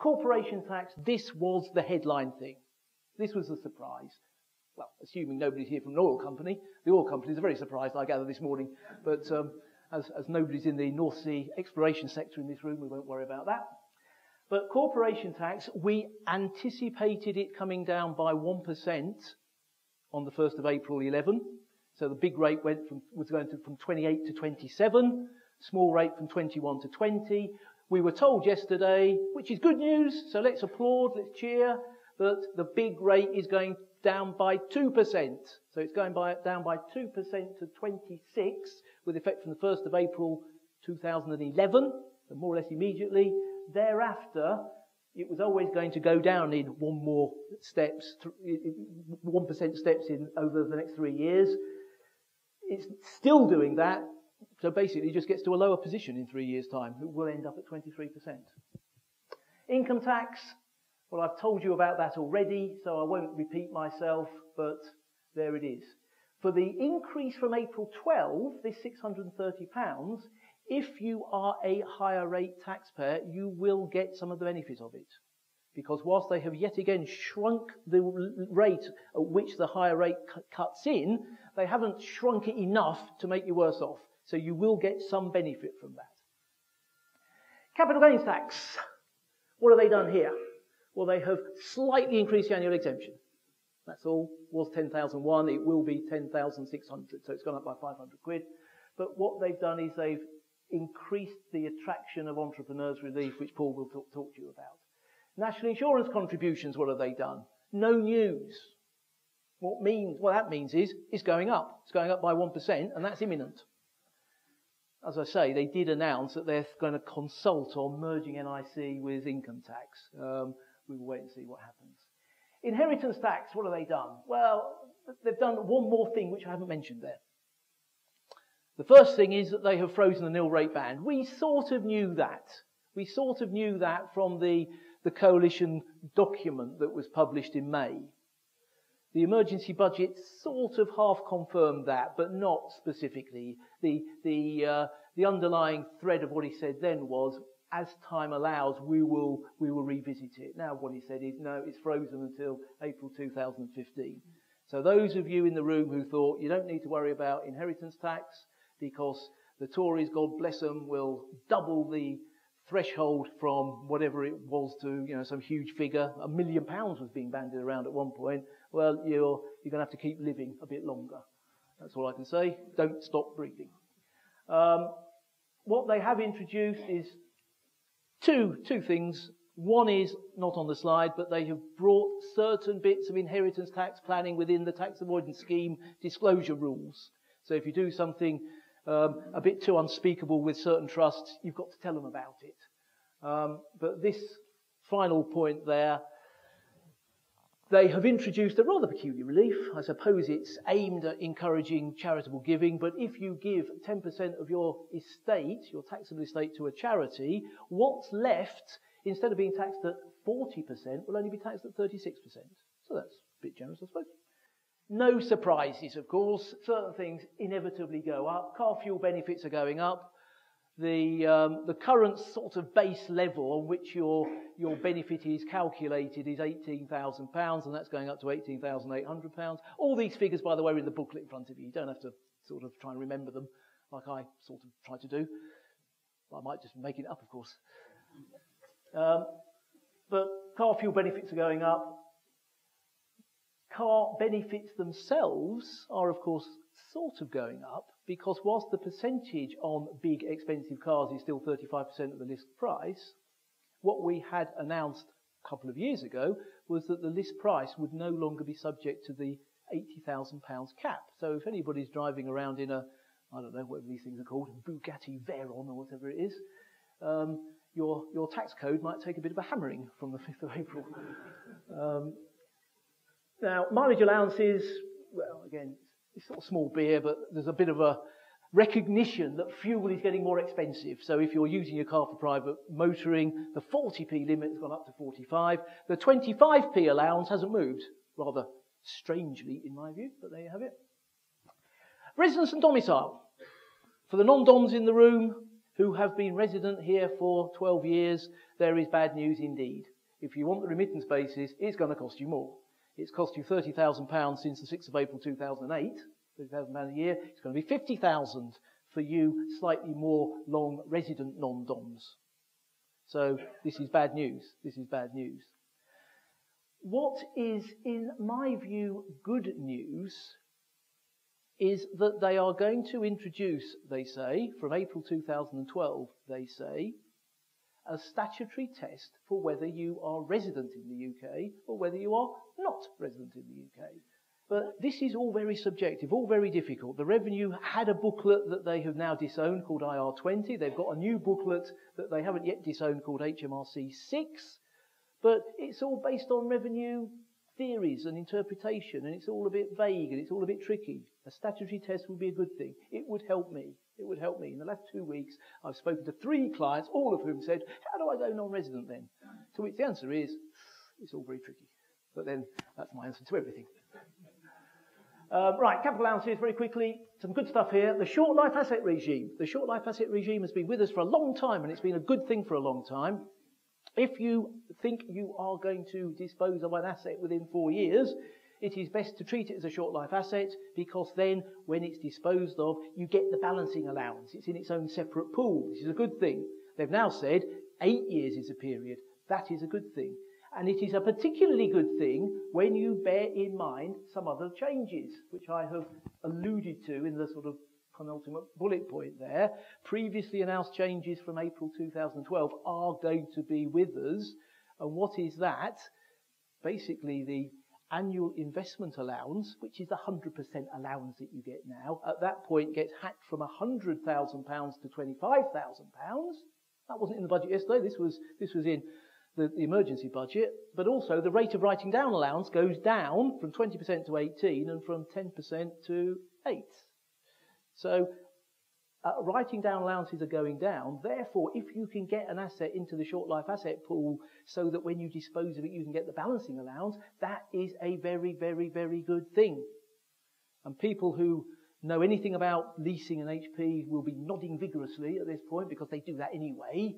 Corporation tax, this was the headline thing. This was the surprise. Well, assuming nobody's here from an oil company. The oil companies are very surprised, I gather, this morning. But as nobody's in the North Sea exploration sector in this room, we won't worry about that. But corporation tax, we anticipated it coming down by 1% on the 1st of April 11. So the big rate was going from 28 to 27, small rate from 21 to 20. We were told yesterday, which is good news, so let's applaud, let's cheer, that the big rate is going down by 2%. So it's going down by 2% to 26, with effect from the 1st of April 2011, so more or less immediately. Thereafter, it was always going to go down in 1% steps in over the next 3 years. It's still doing that, so basically it just gets to a lower position in 3 years' time. It will end up at 23%. Income tax, well, I've told you about that already, so I won't repeat myself, but there it is. For the increase from April 12, this £630, if you are a higher rate taxpayer, you will get some of the benefit of it. Because whilst they have yet again shrunk the rate at which the higher rate cuts in, they haven't shrunk it enough to make you worse off. So you will get some benefit from that. Capital gains tax. What have they done here? Well, they have slightly increased the annual exemption. That's all. It was 10,001. It will be 10,600. So it's gone up by 500 quid. But what they've done is they've increased the attraction of entrepreneurs relief, which Paul will talk to you about. National insurance contributions, what have they done? No news. What that means is it's going up. It's going up by 1%, and that's imminent. As I say, they did announce that they're going to consult on merging NIC with income tax. We will wait and see what happens. Inheritance tax, what have they done? Well, they've done one more thing which I haven't mentioned there. The first thing is that they have frozen the nil rate band. We sort of knew that. We sort of knew that from the coalition document that was published in May. The emergency budget sort of half confirmed that, but not specifically. The underlying thread of what he said then was, as time allows, we will revisit it. Now what he said is, no, it's frozen until April 2015. So those of you in the room who thought you don't need to worry about inheritance tax because the Tories, God bless them, will double the threshold from whatever it was to, some huge figure. £1 million was being bandied around at one point. Well, you're going to have to keep living a bit longer. That's all I can say. Don't stop breathing. What they have introduced is two things. One is not on the slide, but they have brought certain bits of inheritance tax planning within the tax avoidance scheme disclosure rules. So if you do something a bit too unspeakable with certain trusts, you've got to tell them about it. But this final point there, they have introduced a rather peculiar relief. I suppose it's aimed at encouraging charitable giving, but if you give 10% of your estate, your taxable estate, to a charity, what's left, instead of being taxed at 40%, will only be taxed at 36%. So that's a bit generous, I suppose. No surprises, of course. Certain things inevitably go up. Car fuel benefits are going up. The current sort of base level on which your benefit is calculated is £18,000, and that's going up to £18,800. All these figures, by the way, are in the booklet in front of you. You don't have to sort of try and remember them like I sort of try to do. I might just make it up, of course. But car fuel benefits are going up. Car benefits themselves are, of course, sort of going up, because whilst the percentage on big expensive cars is still 35% of the list price, what we had announced a couple of years ago was that the list price would no longer be subject to the £80,000 cap. So if anybody's driving around in a, I don't know, whatever these things are called, a Bugatti Veyron or whatever it is, your tax code might take a bit of a hammering from the 5th of April. Now, mileage allowances, well, again, it's not small beer, but there's a bit of a recognition that fuel is getting more expensive. So if you're using your car for private motoring, the 40p limit has gone up to 45. The 25p allowance hasn't moved, rather strangely in my view, but there you have it. Residence and domicile. For the non-doms in the room who have been resident here for 12 years, there is bad news indeed. If you want the remittance basis, it's going to cost you more. It's cost you £30,000 since the 6th of April 2008, £30,000 a year. It's going to be £50,000 for you slightly more long resident non-DOMs. So this is bad news. This is bad news. What is, in my view, good news is that they are going to introduce, they say, from April 2012, they say, a statutory test for whether you are resident in the UK or whether you are not resident in the UK. But this is all very subjective, all very difficult. The Revenue had a booklet that they have now disowned called IR20. They've got a new booklet that they haven't yet disowned called HMRC 6. But it's all based on revenue theories and interpretation, and it's all a bit vague and it's all a bit tricky. A statutory test would be a good thing. It would help me. It would help me. In the last 2 weeks, I've spoken to 3 clients, all of whom said, how do I go non-resident then? To which the answer is, it's all very tricky. But then, that's my answer to everything. Right, capital allowances, very quickly. Some good stuff here. The short life asset regime. The short life asset regime has been with us for a long time, and it's been a good thing for a long time. If you think you are going to dispose of an asset within 4 years, it is best to treat it as a short life asset, because then when it's disposed of, you get the balancing allowance. It's in its own separate pool. This is a good thing. They've now said 8 years is a period. That is a good thing. And it is a particularly good thing when you bear in mind some other changes, which I have alluded to in the sort of penultimate bullet point there. Previously announced changes from April 2012 are going to be with us. And what is that? Basically, the annual investment allowance, which is the 100% allowance that you get now, at that point gets hacked from £100,000 to £25,000. That wasn't in the budget yesterday. This was in the emergency budget. But also the rate of writing down allowance goes down from 20% to 18 and from 10% to 8. So writing down allowances are going down. Therefore, if you can get an asset into the short life asset pool so that when you dispose of it, you can get the balancing allowance, that is a very, very, very good thing. And people who know anything about leasing and HP will be nodding vigorously at this point, because they do that anyway.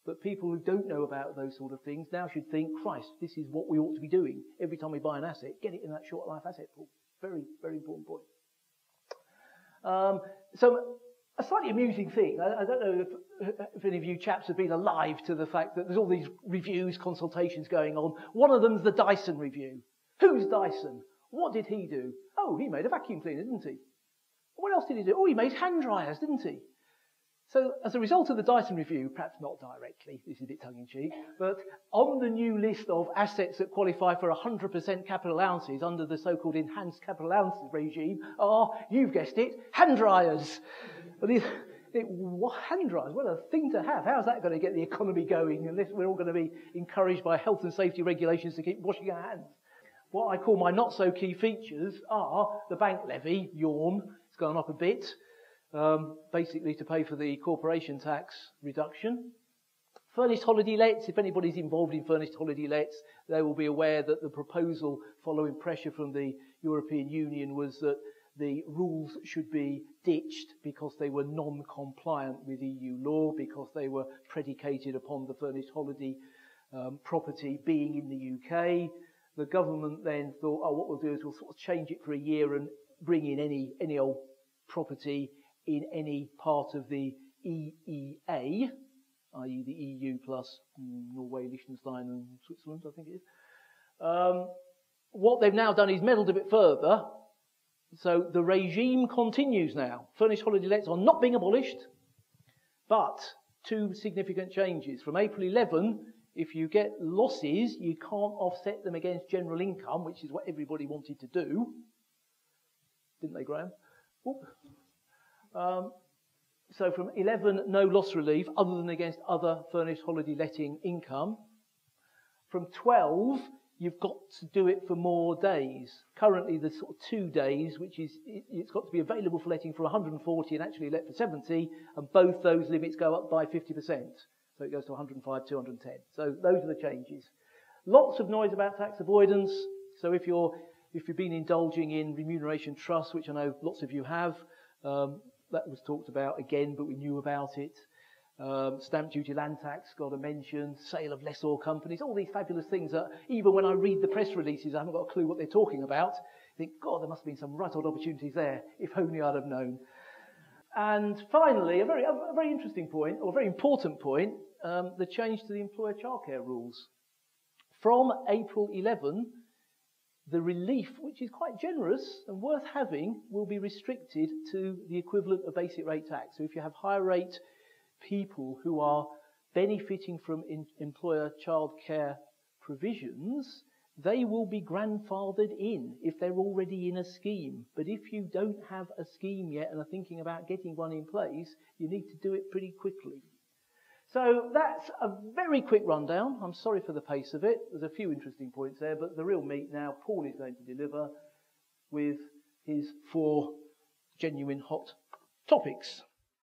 But people who don't know about those sort of things now should think, Christ, this is what we ought to be doing. Every time we buy an asset, get it in that short life asset pool. Very, very important point. So a slightly amusing thing, I don't know if any of you chaps have been alive to the fact that there's all these reviews, consultations going on. One of them's the Dyson review. Who's Dyson? What did he do? Oh, he made a vacuum cleaner, didn't he? What else did he do? Oh, he made hand dryers, didn't he? So as a result of the Dyson review, perhaps not directly, this is a bit tongue-in-cheek, but on the new list of assets that qualify for 100% capital allowances under the so-called enhanced capital allowances regime are, you've guessed it, hand dryers. Hand dryers, what a thing to have. How's that going to get the economy going unless we're all going to be encouraged by health and safety regulations to keep washing our hands? What I call my not-so-key features are the bank levy, yawn, it's gone up a bit. Basically to pay for the corporation tax reduction. Furnished holiday lets, if anybody's involved in furnished holiday lets, they will be aware that the proposal following pressure from the European Union was that the rules should be ditched because they were non-compliant with EU law, because they were predicated upon the furnished holiday property being in the UK. The government then thought, oh, what we'll do is we'll sort of change it for a year and bring in any old property in any part of the EEA, i.e. the EU plus Norway, Liechtenstein and Switzerland, I think it is. What they've now done is meddled a bit further. So the regime continues now. Furnished holiday lets are not being abolished, but 2 significant changes. From April 11, if you get losses, you can't offset them against general income, which is what everybody wanted to do. Didn't they, Graham? So from 11, no loss relief other than against other furnished holiday letting income. From 12, you've got to do it for more days. Currently, there's sort of 2 days, which is, it's got to be available for letting for 140 and actually let for 70, and both those limits go up by 50%. So it goes to 105, 210. So those are the changes. Lots of noise about tax avoidance. So if you've been indulging in remuneration trusts, which I know lots of you have, that was talked about again, but we knew about it. Stamp duty, land tax, got to mention, sale of lessor companies, all these fabulous things that even when I read the press releases, I haven't got a clue what they're talking about. I think, God, there must have been some right odd opportunities there, if only I'd have known. And finally, a very interesting point, or a very important point, the change to the employer childcare rules. From April 11, the relief, which is quite generous and worth having, will be restricted to the equivalent of basic rate tax. So if you have higher rate people who are benefiting from employer childcare provisions, they will be grandfathered in if they're already in a scheme. But if you don't have a scheme yet and are thinking about getting one in place, you need to do it pretty quickly. So that's a very quick rundown. I'm sorry for the pace of it. There's a few interesting points there, but the real meat now, Paul is going to deliver with his 4 genuine hot topics.